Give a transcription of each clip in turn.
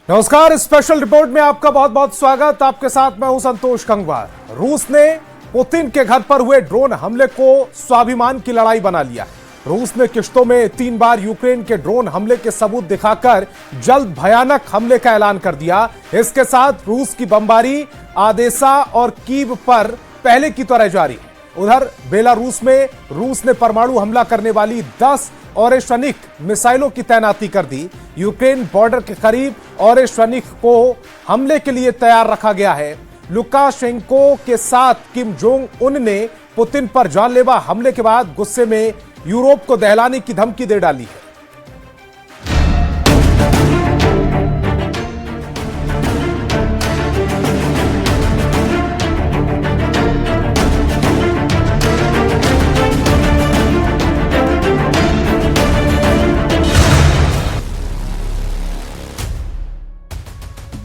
नमस्कार, special report में आपका बहुत बहुत स्वागत। आपके साथ मैं हूं संतोष कंगवार। रूस ने पुतिन के घर पर हुए ड्रोन हमले को स्वाभिमान की लड़ाई बना लिया। रूस ने किश्तों में 3 बार यूक्रेन के ड्रोन हमले के सबूत दिखाकर जल्द भयानक हमले का ऐलान कर दिया। इसके साथ रूस की बमबारी आदेसा और कीव पर पहले की तरह जारी है। उधर बेलारूस में रूस ने परमाणु हमला करने वाली 10 ओरेशनिक मिसाइलों की तैनाती कर दी। यूक्रेन बॉर्डर के करीब ओरेशनिक को हमले के लिए तैयार रखा गया है। लुकाशेंको के साथ किम जोंग उन ने पुतिन पर जानलेवा हमले के बाद गुस्से में यूरोप को दहलाने की धमकी दे डाली है।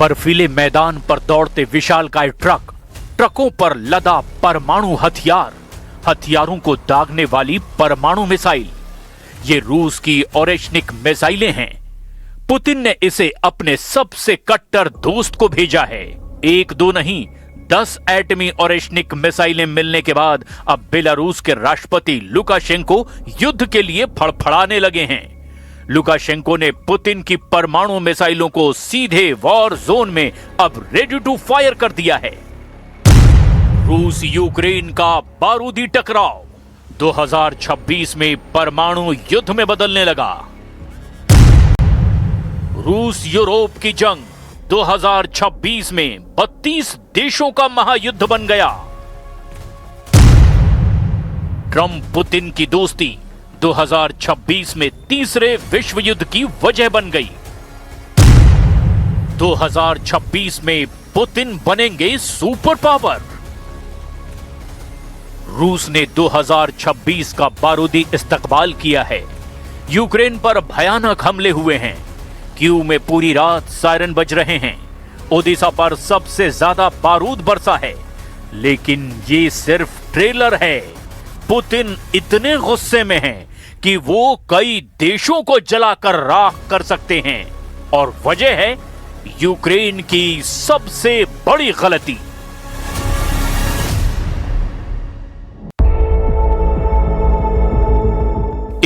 बर्फीले मैदान पर दौड़ते विशालकाय ट्रकों पर लदा परमाणु हथियारों को दागने वाली परमाणु मिसाइल। ये रूस की ओरेशनिक मिसाइलें हैं। पुतिन ने इसे अपने सबसे कट्टर दोस्त को भेजा है। 1-2 नहीं, 10 एटमी ओरेशनिक मिसाइलें मिलने के बाद अब बेलारूस के राष्ट्रपति लुकाशेंको युद्ध के लिए फड़फड़ाने लगे हैं। लुकाशेंको ने पुतिन की परमाणु मिसाइलों को सीधे वॉर जोन में अब रेडी टू फायर कर दिया है। रूस यूक्रेन का बारूदी टकराव 2026 में परमाणु युद्ध में बदलने लगा। रूस यूरोप की जंग 2026 में 32 देशों का महायुद्ध बन गया। ट्रंप पुतिन की दोस्ती 2026 में तीसरे विश्व युद्ध की वजह बन गई। 2026 में पुतिन बनेंगे सुपर पावर। रूस ने 2026 का बारूदी इस्तकबाल किया है। यूक्रेन पर भयानक हमले हुए हैं। कीव में पूरी रात सायरन बज रहे हैं। ओडेसा पर सबसे ज्यादा बारूद बरसा है। लेकिन ये सिर्फ ट्रेलर है। पुतिन इतने गुस्से में हैं कि वो कई देशों को जलाकर राख कर सकते हैं और वजह है यूक्रेन की सबसे बड़ी गलती।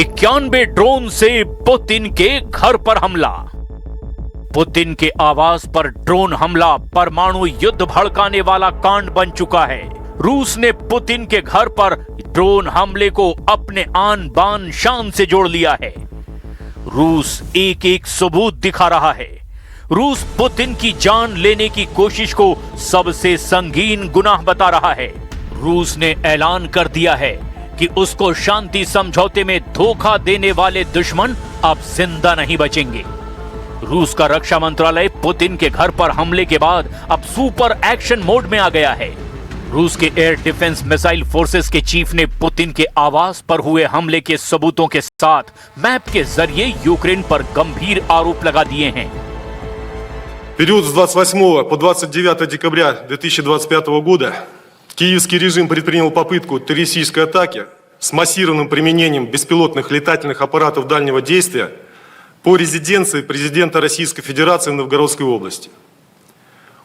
इक्यानवे ड्रोन से पुतिन के घर पर हमला। पुतिन के आवास पर ड्रोन हमला परमाणु युद्ध भड़काने वाला कांड बन चुका है। रूस ने पुतिन के घर पर ड्रोन हमले को अपने आन बान शान से जोड़ लिया है। रूस एक एक सबूत दिखा रहा है। रूस पुतिन की जान लेने की कोशिश को सबसे संगीन गुनाह बता रहा है। रूस ने ऐलान कर दिया है कि उसको शांति समझौते में धोखा देने वाले दुश्मन अब जिंदा नहीं बचेंगे। रूस का रक्षा मंत्रालय पुतिन के घर पर हमले के बाद अब सुपर एक्शन मोड में आ गया है। रूस के एयर डिफेंस मिसाइल फोर्सेस के चीफ ने पुतिन के आवास पर हुए हमले के सबूतों के साथ मैप के जरिए यूक्रेन पर गंभीर आरोप लगा दिए हैं। период с 28 по 29 декабря 2025 года киевский режим предпринял попытку террористической атаки с массированным применением беспилотных летательных аппаратов дальнего действия по резиденции президента Российской Федерации в Новгородской области.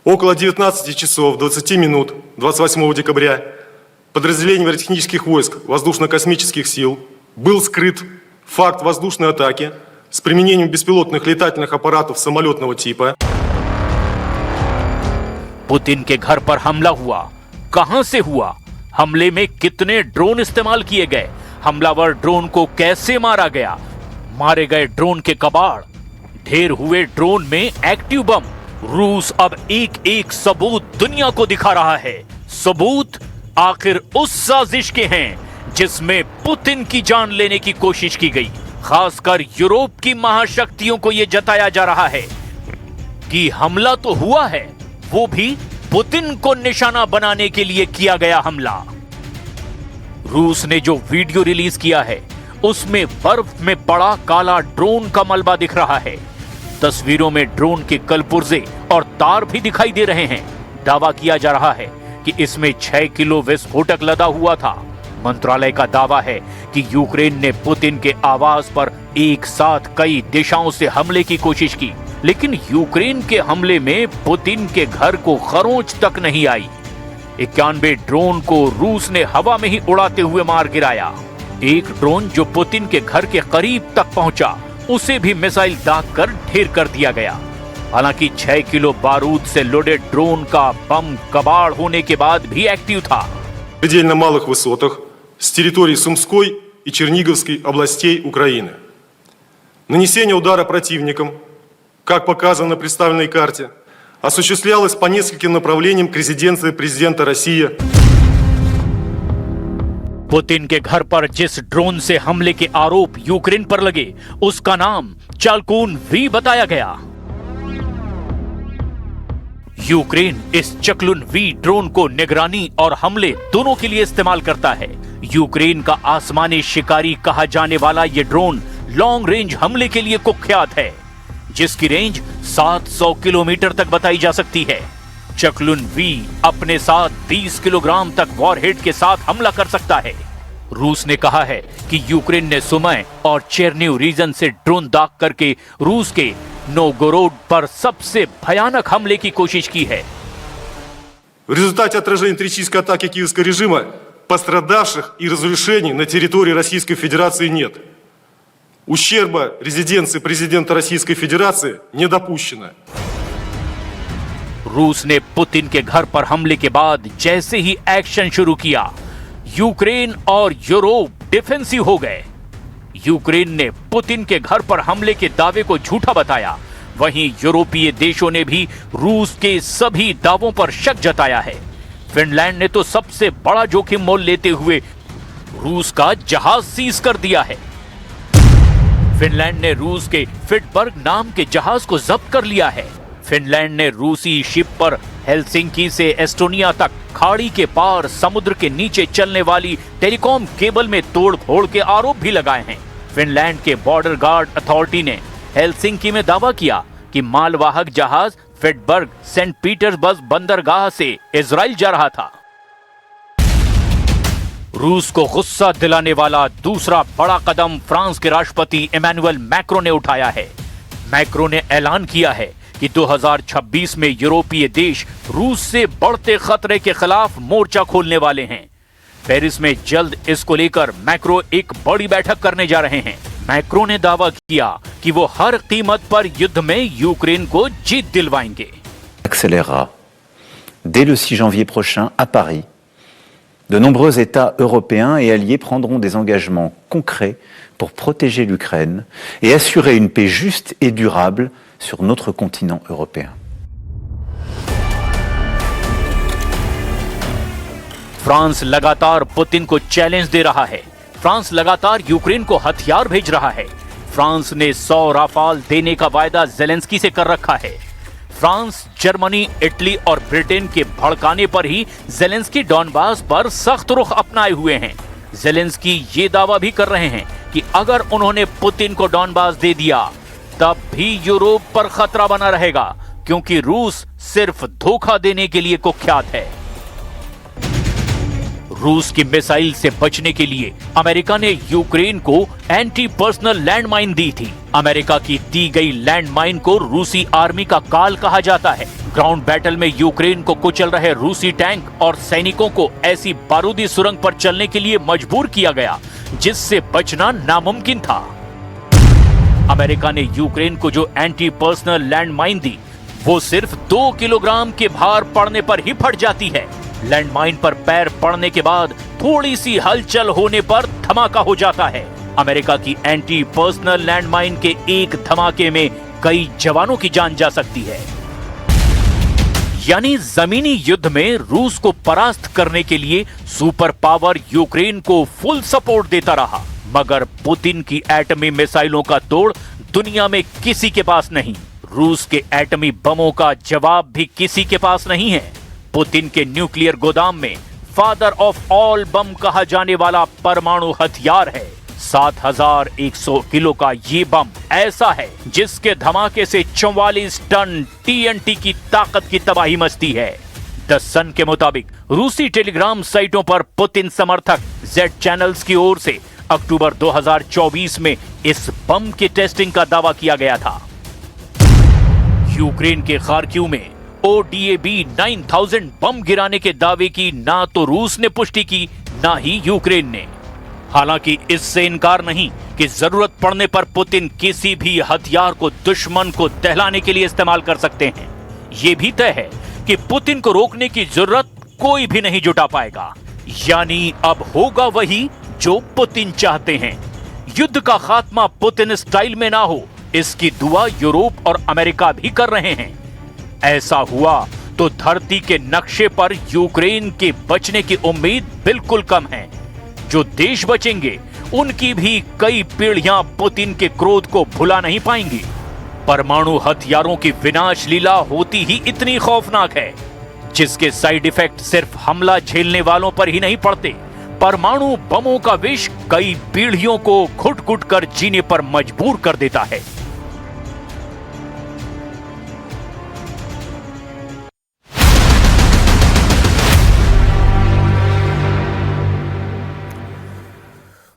Около 19 часов 20 минут 28 декабря подразделением аэротехнических войск воздушно-космических сил был скрыт факт воздушной атаки с применением беспилотных летательных аппаратов самолетного типа. पुतिन के घर पर हमला हुआ, कहां से हुआ? हमले में कितने ड्रोन इस्तेमाल किए गए? हमलावर ड्रोन को कैसे मारा गया? मारे गए ड्रोन के कबाड़, ढेर हुए ड्रोन में एक्टिव बम। रूस अब एक एक सबूत दुनिया को दिखा रहा है। सबूत आखिर उस साजिश के हैं जिसमें पुतिन की जान लेने की कोशिश की गई। खासकर यूरोप की महाशक्तियों को यह जताया जा रहा है कि हमला तो हुआ है, वो भी पुतिन को निशाना बनाने के लिए किया गया हमला। रूस ने जो वीडियो रिलीज किया है उसमें बर्फ में बड़ा काला ड्रोन का मलबा दिख रहा है। तस्वीरों में ड्रोन के कलपुर्जे और तार भी दिखाई दे रहे हैं। दावा किया जा रहा है कि इसमें 6 किलो विस्फोटक लदा हुआ था। मंत्रालय का दावा है कि यूक्रेन ने पुतिन के आवास पर एक साथ कई दिशाओं से हमले की कोशिश की। लेकिन यूक्रेन के हमले में पुतिन के घर को खरोंच तक नहीं आई। 91 ड्रोन को रूस ने हवा में ही उड़ाते हुए मार गिराया। एक ड्रोन जो पुतिन के घर के करीब तक पहुंचा, उसे भी मिसाइल दाग कर ढेर कर दिया गया। हालांकि 6 किलो बारूद से लोडेड ड्रोन का बम कबाड़ होने के बाद भी एक्टिव था। В предельно малых высотах с территории Сумской и Черниговской областей Украины. Нанесение удара противником, как показано на представленной карте, осуществлялось по нескольким направлениям к резиденции президента России. पुतिन के घर पर जिस ड्रोन से हमले के आरोप यूक्रेन पर लगे, उसका नाम चाल्कून वी बताया गया। यूक्रेन इस चक्लुन वी ड्रोन को निगरानी और हमले दोनों के लिए इस्तेमाल करता है। यूक्रेन का आसमानी शिकारी कहा जाने वाला यह ड्रोन लॉन्ग रेंज हमले के लिए कुख्यात है, जिसकी रेंज 700 किलोमीटर तक बताई जा सकती है। चक्लुन वी अपने साथ 20 किलोग्राम तक वॉरहेड के साथ हमला कर सकता है। रूस ने कहा है कि यूक्रेन ने सुमय और चेरनिव रीजन से ड्रोन दाग करके रूस के नोगोरोड पर सबसे भयानक हमले की कोशिश की है। В результате отражения террористической атаки киевского режима пострадавших и разрушений на территории Российской Федерации нет. Ущерба резиденции президента Российской Федерации не допущено. रूस ने पुतिन के घर पर हमले के बाद जैसे ही एक्शन शुरू किया, यूक्रेन और यूरोप डिफेंसिव हो गए। यूक्रेन ने पुतिन के घर पर हमले के दावे को झूठा बताया, वहीं यूरोपीय देशों ने भी रूस के सभी दावों पर शक जताया है। फिनलैंड ने तो सबसे बड़ा जोखिम मोल लेते हुए रूस का जहाज सीज कर दिया है। फिनलैंड ने रूस के फिटबर्ग नाम के जहाज को जब्त कर लिया है। फिनलैंड ने रूसी शिप पर हेलसिंकी से एस्टोनिया तक खाड़ी के पार समुद्र के नीचे चलने वाली टेलीकॉम केबल में तोड़फोड़ के आरोप भी लगाए हैं। फिनलैंड के बॉर्डर गार्ड अथॉरिटी ने हेलसिंकी में दावा किया कि मालवाहक जहाज फिटबर्ग सेंट पीटर्सबर्ग बंदरगाह से इजराइल जा रहा था। रूस को गुस्सा दिलाने वाला दूसरा बड़ा कदम फ्रांस के राष्ट्रपति इमैनुअल मैक्रों ने उठाया है। मैक्रों ने ऐलान किया है कि 2026 में यूरोपीय देश रूस से बढ़ते खतरे के खिलाफ मोर्चा खोलने वाले हैं। पेरिस में जल्द इसको लेकर मैक्रो एक बड़ी बैठक करने जा रहे हैं। मैक्रो ने दावा किया कि वो हर कीमत पर युद्ध में यूक्रेन को जीत दिलवाएंगे। Accélérera. Dès le 6 janvier prochain, à Paris, de nombreux États européens et alliés prendront des engagements concrets pour protéger l'Ukraine et assurer une paix juste et durable sur notre continent européen. France लगातार Putin को challenge दे रहा है। France लगातार Ukraine को हथियार भेज रहा है। फ्रांस ने 100 राफाल देने का वायदा जेलेंस्की से कर रखा है। फ्रांस, जर्मनी, इटली और ब्रिटेन के भड़काने पर ही जेलेंस्की डॉनबास पर सख्त रुख अपनाए हुए हैं। जेलेंस्की ये दावा भी कर रहे हैं कि अगर उन्होंने पुतिन को डॉनबास दे दिया, तब भी यूरोप पर खतरा बना रहेगा, क्योंकि रूस सिर्फ धोखा देने के लिए कुख्यात है। रूस की मिसाइल से बचने के लिए अमेरिका ने यूक्रेन को एंटी पर्सनल लैंडमाइन दी थी। अमेरिका की दी गई लैंडमाइन को रूसी आर्मी का काल कहा जाता है। ग्राउंड बैटल में यूक्रेन को कुचल रहे रूसी टैंक और सैनिकों को ऐसी बारूदी सुरंग पर चलने के लिए मजबूर किया गया जिससे बचना नामुमकिन था। अमेरिका ने यूक्रेन को जो एंटी पर्सनल लैंडमाइन दी, वो सिर्फ 2 किलोग्राम के भार पड़ने पर ही फट जाती है। लैंडमाइन पर पैर पड़ने के बाद थोड़ी सी हलचल होने पर धमाका हो जाता है। अमेरिका की एंटी पर्सनल लैंडमाइन के एक धमाके में कई जवानों की जान जा सकती है। यानी जमीनी युद्ध में रूस को परास्त करने के लिए सुपर पावर यूक्रेन को फुल सपोर्ट देता रहा, मगर पुतिन की एटमी मिसाइलों का तोड़ दुनिया में किसी के पास नहीं। रूस के एटमी बमों का जवाब भी किसी के पास नहीं है। पुतिन के न्यूक्लियर गोदाम में फादर ऑफ ऑल बम कहा जाने वाला परमाणु हथियार है। 7100 किलो का ये बम ऐसा है जिसके धमाके से 44 टन टीएनटी की ताकत की तबाही मचती है। द सन के मुताबिक रूसी टेलीग्राम साइटों पर पुतिन समर्थक जेड चैनल्स की ओर से अक्टूबर 2024 में इस बम की टेस्टिंग का दावा किया गया था। यूक्रेन के खार्किव में ODAB 9000 बम गिराने के दावे की ना तो रूस ने पुष्टि की, ना ही यूक्रेन ने। हालांकि इससे इनकार नहीं कि जरूरत पड़ने पर पुतिन किसी भी हथियार को दुश्मन को दहलाने के लिए इस्तेमाल कर सकते हैं। यह भी तय है कि पुतिन को रोकने की जरूरत कोई भी नहीं जुटा पाएगा। यानी अब होगा वही जो पुतिन चाहते हैं। युद्ध का खात्मा पुतिन स्टाइल में ना हो, इसकी दुआ यूरोप और अमेरिका भी कर रहे हैं। ऐसा हुआ तो धरती के नक्शे पर यूक्रेन के बचने की उम्मीद बिल्कुल कम है। जो देश बचेंगे उनकी भी कई पीढ़ियां पुतिन के क्रोध को भुला नहीं पाएंगी। परमाणु हथियारों की विनाश लीला होती ही इतनी खौफनाक है, जिसके साइड इफेक्ट सिर्फ हमला झेलने वालों पर ही नहीं पड़ते। परमाणु बमों का विष कई पीढ़ियों को घुट घुट कर जीने पर मजबूर कर देता है।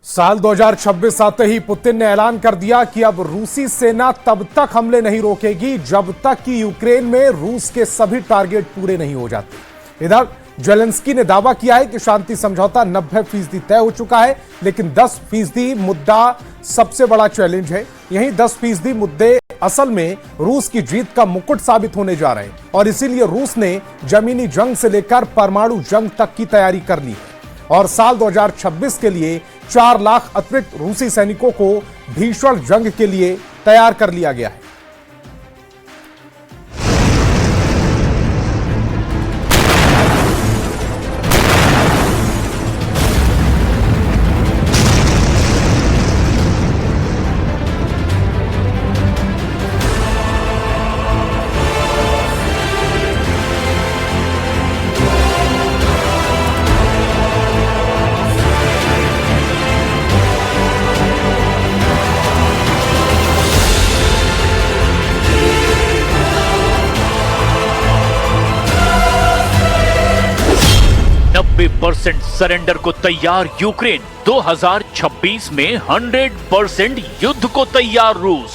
साल 2026 आते ही पुतिन ने ऐलान कर दिया कि अब रूसी सेना तब तक हमले नहीं रोकेगी जब तक कि यूक्रेन में रूस के सभी टारगेट पूरे नहीं हो जाते। इधर जेलेंस्की ने दावा किया है कि शांति समझौता 90% तय हो चुका है, लेकिन 10% मुद्दा सबसे बड़ा चैलेंज है। यही 10% मुद्दे असल में रूस की जीत का मुकुट साबित होने जा रहे हैं और इसीलिए रूस ने जमीनी जंग से लेकर परमाणु जंग तक की तैयारी कर ली है और साल 2026 के लिए 4 लाख अतिरिक्त रूसी सैनिकों को भीषण जंग के लिए तैयार कर लिया गया है। % सरेंडर को तैयार यूक्रेन, 2026 में 100% युद्ध को तैयार रूस।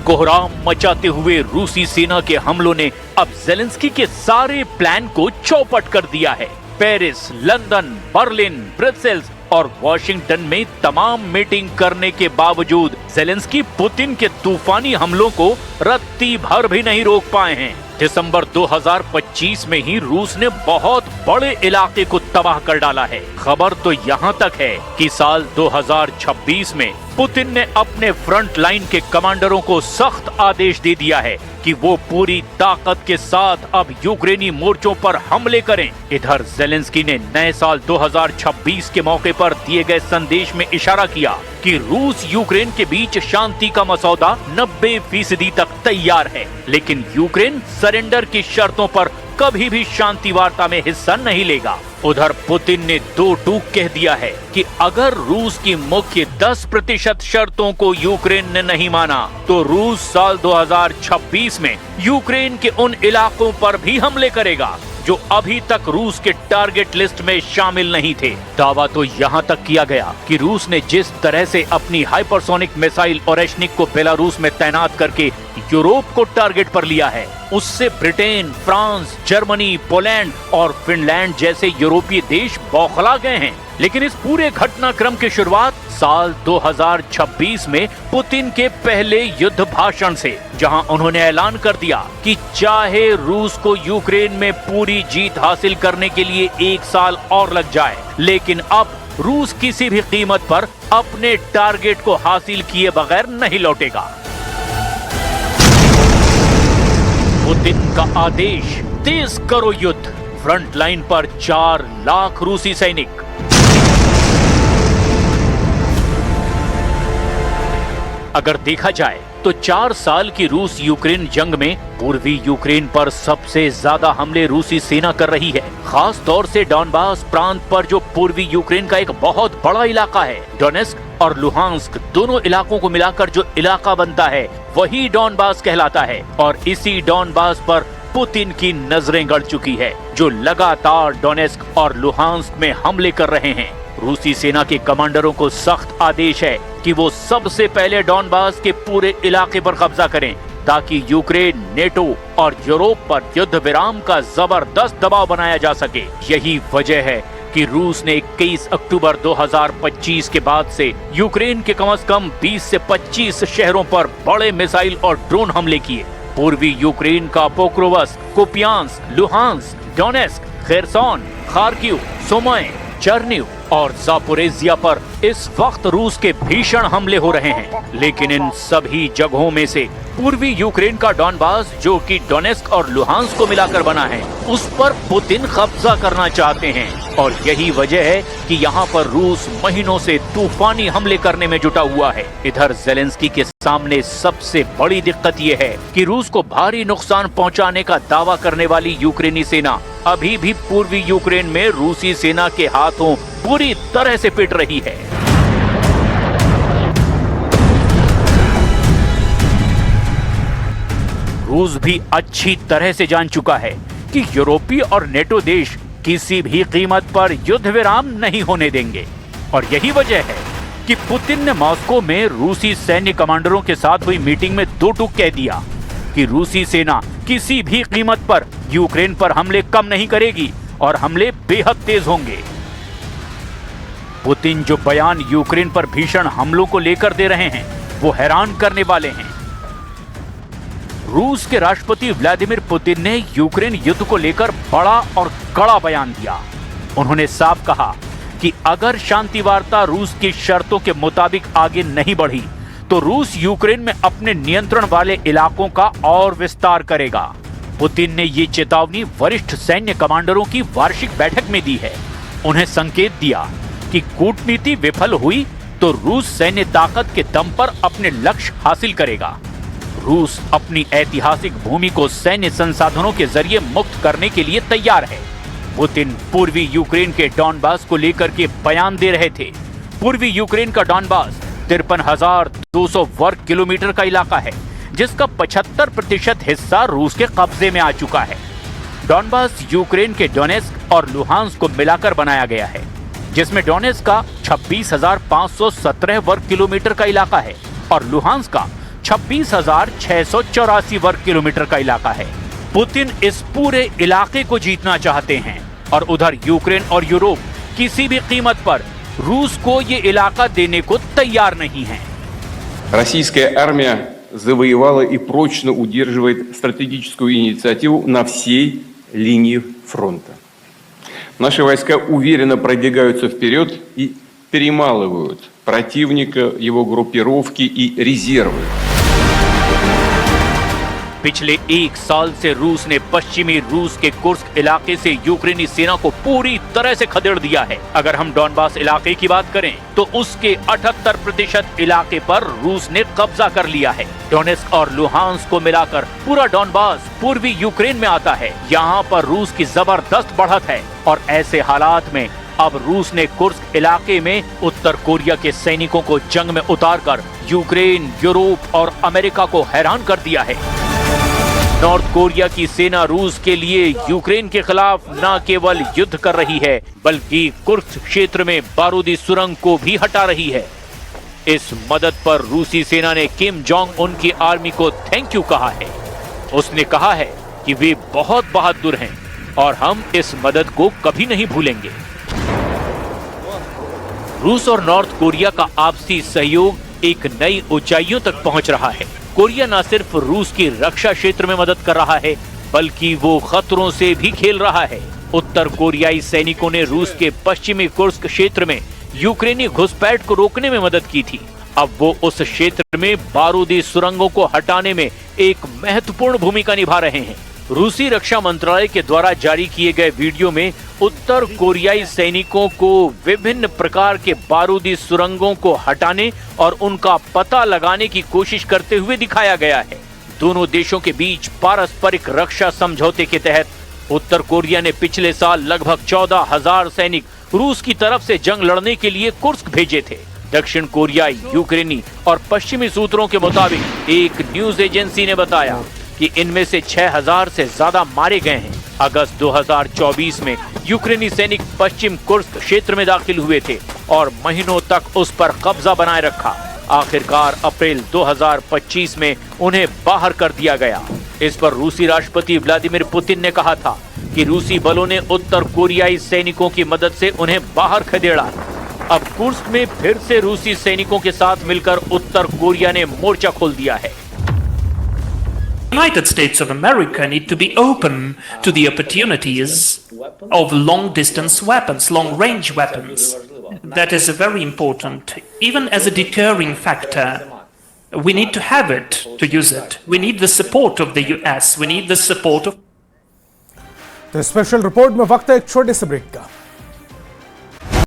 कोहराम मचाते हुए रूसी सेना के हमलों ने अब जेलेंस्की के सारे प्लान को चौपट कर दिया है। पेरिस, लंदन, बर्लिन, ब्रसेल्स और वॉशिंगटन में तमाम मीटिंग करने के बावजूद जेलेंस्की पुतिन के तूफानी हमलों को रत्ती भर भी नहीं रोक पाए हैं। दिसंबर 2025 में ही रूस ने बहुत बड़े इलाके को तबाह कर डाला है। खबर तो यहाँ तक है कि साल 2026 में पुतिन ने अपने फ्रंट लाइन के कमांडरों को सख्त आदेश दे दिया है कि वो पूरी ताकत के साथ अब यूक्रेनी मोर्चों पर हमले करें। इधर जेलेंस्की ने नए साल 2026 के मौके पर दिए गए संदेश में इशारा किया कि रूस यूक्रेन के बीच शांति का मसौदा 90% तक तैयार है, लेकिन यूक्रेन सरेंडर की शर्तों पर कभी भी शांति वार्ता में हिस्सा नहीं लेगा। उधर पुतिन ने दो टूक कह दिया है कि अगर रूस की मुख्य 10% शर्तों को यूक्रेन ने नहीं माना तो रूस साल 2026 में यूक्रेन के उन इलाकों पर भी हमले करेगा जो अभी तक रूस के टारगेट लिस्ट में शामिल नहीं थे। दावा तो यहाँ तक किया गया कि रूस ने जिस तरह से अपनी हाइपरसोनिक मिसाइल ओरेशनिक को बेलारूस में तैनात करके यूरोप को टारगेट पर लिया है, उससे ब्रिटेन, फ्रांस, जर्मनी, पोलैंड और फिनलैंड जैसे यूरोपीय देश बौखला गए हैं। लेकिन इस पूरे घटनाक्रम की शुरुआत साल 2026 में पुतिन के पहले युद्ध भाषण से, जहां उन्होंने ऐलान कर दिया कि चाहे रूस को यूक्रेन में पूरी जीत हासिल करने के लिए 1 साल और लग जाए, लेकिन अब रूस किसी भी कीमत पर अपने टारगेट को हासिल किए बगैर नहीं लौटेगा। पुतिन का आदेश, तेज करो युद्ध। फ्रंट लाइन पर 4 लाख रूसी सैनिक। अगर देखा जाए तो 4 साल की रूस यूक्रेन जंग में पूर्वी यूक्रेन पर सबसे ज्यादा हमले रूसी सेना कर रही है, खास तौर से डॉनबास प्रांत पर, जो पूर्वी यूक्रेन का एक बहुत बड़ा इलाका है। डोनेस्क और लुहांस्क दोनों इलाकों को मिलाकर जो इलाका बनता है वही डॉनबास कहलाता है और इसी डॉनबास पर पुतिन की नजरें गड़ चुकी है, जो लगातार डोनेस्क और लुहांस्क में हमले कर रहे हैं। रूसी सेना के कमांडरों को सख्त आदेश है कि वो सबसे पहले डॉनबास के पूरे इलाके पर कब्जा करें, ताकि यूक्रेन, नेटो और यूरोप पर युद्ध विराम का जबरदस्त दबाव बनाया जा सके। यही वजह है कि रूस ने 21 अक्टूबर 2025 के बाद से यूक्रेन के कम से कम 20 से 25 शहरों पर बड़े मिसाइल और ड्रोन हमले किए। पूर्वी यूक्रेन का Pokrovsk, Kupiansk, Luhansk, Donetsk, Kherson, Kharkiv, Sumy, Chernihiv और जापोरेजिया पर इस वक्त रूस के भीषण हमले हो रहे हैं। लेकिन इन सभी जगहों में से पूर्वी यूक्रेन का डॉनबास, जो कि डोनेस्क और लुहांस्क को मिलाकर बना है, उस पर पुतिन कब्जा करना चाहते हैं। और यही वजह है कि यहाँ पर रूस महीनों से तूफानी हमले करने में जुटा हुआ है। इधर ज़ेलेंस्की के सामने सबसे बड़ी दिक्कत ये है कि रूस को भारी नुकसान पहुंचाने का दावा करने वाली यूक्रेनी सेना अभी भी पूर्वी यूक्रेन में रूसी सेना के हाथों पूरी तरह से पिट रही है। रूस भी अच्छी तरह से जान चुका है कि यूरोपीय और नेटो देश किसी भी कीमत पर युद्ध विराम नहीं होने देंगे। और यही वजह है कि पुतिन ने मॉस्को में रूसी सैन्य कमांडरों के साथ हुई मीटिंग में दो टूक कह दिया कि रूसी सेना किसी भी कीमत पर यूक्रेन पर हमले कम नहीं करेगी और हमले बेहद तेज होंगे। पुतिन जो बयान यूक्रेन पर भीषण हमलों को लेकर दे रहे हैं, वो हैरान करने वाले हैं। रूस के राष्ट्रपति व्लादिमीर पुतिन ने यूक्रेन युद्ध को लेकर बड़ा और कड़ा बयान दिया। उन्होंने साफ कहा कि अगर शांति वार्ता रूस की शर्तों के मुताबिक आगे नहीं बढ़ी तो रूस यूक्रेन में अपने नियंत्रण वाले इलाकों का और विस्तार करेगा। पुतिन ने ये चेतावनी वरिष्ठ सैन्य कमांडरों की वार्षिक बैठक में दी है। उन्हें संकेत दिया कि कूटनीति विफल हुई तो रूस सैन्य ताकत के दम पर अपने लक्ष्य हासिल करेगा। रूस अपनी ऐतिहासिक भूमि को सैन्य संसाधनों के जरिए मुक्त करने के लिए तैयार है। पुतिन पूर्वी यूक्रेन के डॉनबास को लेकर के बयान दे रहे थे। पूर्वी यूक्रेन का डॉनबास 53,200 वर्ग किलोमीटर का इलाका है, जिसका 75% हिस्सा रूस के कब्जे में आ चुका है। डॉनबास यूक्रेन के डोनेस्क और लुहांस्क को मिलाकर बनाया गया है, जिसमें डोनेस्क का 26,517 वर्ग किलोमीटर का इलाका है और लुहांस्क का 26,684 वर्ग किलोमीटर का इलाका है। पुतिन इस पूरे इलाके को जीतना चाहते हैं और उधर यूक्रेन और यूरोप किसी भी कीमत पर रूस को ये इलाका देने को तैयार नहीं है। Российская армия завоевала и прочно удерживает стратегическую инициативу на всей линии фронта. Наши войска уверенно продвигаются вперед и перемалывают противника, его группировки и резервы. पिछले एक साल से रूस ने पश्चिमी रूस के कुर्स्क इलाके से यूक्रेनी सेना को पूरी तरह से खदेड़ दिया है। अगर हम डॉनबास इलाके की बात करें तो उसके 78% इलाके पर रूस ने कब्जा कर लिया है। डोनेस्क और लुहांस्क को मिलाकर पूरा डॉनबास पूर्वी यूक्रेन में आता है। यहाँ पर रूस की जबरदस्त बढ़त है और ऐसे हालात में अब रूस ने कुर्स्क इलाके में उत्तर कोरिया के सैनिकों को जंग में उतारकर यूक्रेन, यूरोप और अमेरिका को हैरान कर दिया है। नॉर्थ कोरिया की सेना रूस के लिए यूक्रेन के खिलाफ न केवल युद्ध कर रही है, बल्कि कुर्स्क क्षेत्र में बारूदी सुरंग को भी हटा रही है। इस मदद पर रूसी सेना ने किम जोंग उन की आर्मी को थैंक यू कहा है। उसने कहा है कि वे बहुत बहादुर हैं और हम इस मदद को कभी नहीं भूलेंगे। रूस और नॉर्थ कोरिया का आपसी सहयोग एक नई ऊंचाइयों तक पहुंच रहा है। कोरिया न सिर्फ रूस की रक्षा क्षेत्र में मदद कर रहा है, बल्कि वो खतरों से भी खेल रहा है। उत्तर कोरियाई सैनिकों ने रूस के पश्चिमी कुर्स्क क्षेत्र में यूक्रेनी घुसपैठ को रोकने में मदद की थी। अब वो उस क्षेत्र में बारूदी सुरंगों को हटाने में एक महत्वपूर्ण भूमिका निभा रहे हैं। रूसी रक्षा मंत्रालय के द्वारा जारी किए गए वीडियो में उत्तर कोरियाई सैनिकों को विभिन्न प्रकार के बारूदी सुरंगों को हटाने और उनका पता लगाने की कोशिश करते हुए दिखाया गया है। दोनों देशों के बीच पारस्परिक रक्षा समझौते के तहत उत्तर कोरिया ने पिछले साल लगभग 14,000 सैनिक रूस की तरफ से जंग लड़ने के लिए कुर्स्क भेजे थे। दक्षिण कोरियाई, यूक्रेनी और पश्चिमी सूत्रों के मुताबिक एक न्यूज एजेंसी ने बताया कि इनमें से 6,000 से ज्यादा मारे गए हैं अगस्त 2024 में यूक्रेनी सैनिक पश्चिम कुर्स्क क्षेत्र में दाखिल हुए थे और महीनों तक उस पर कब्जा बनाए रखा। आखिरकार अप्रैल 2025 में उन्हें बाहर कर दिया गया। इस पर रूसी राष्ट्रपति व्लादिमीर पुतिन ने कहा था कि रूसी बलों ने उत्तर कोरियाई सैनिकों की मदद से उन्हें बाहर खदेड़ा। अब कुर्स्क में फिर से रूसी सैनिकों के साथ मिलकर उत्तर कोरिया ने मोर्चा खोल दिया है। United States of America need to be open to the opportunities of long-distance weapons, long-range weapons. That is very important, even as a deterring factor. We need to have it to use it. We need the support of the US. We need the support of... तो special report में वक्त है एक छोटे से break का।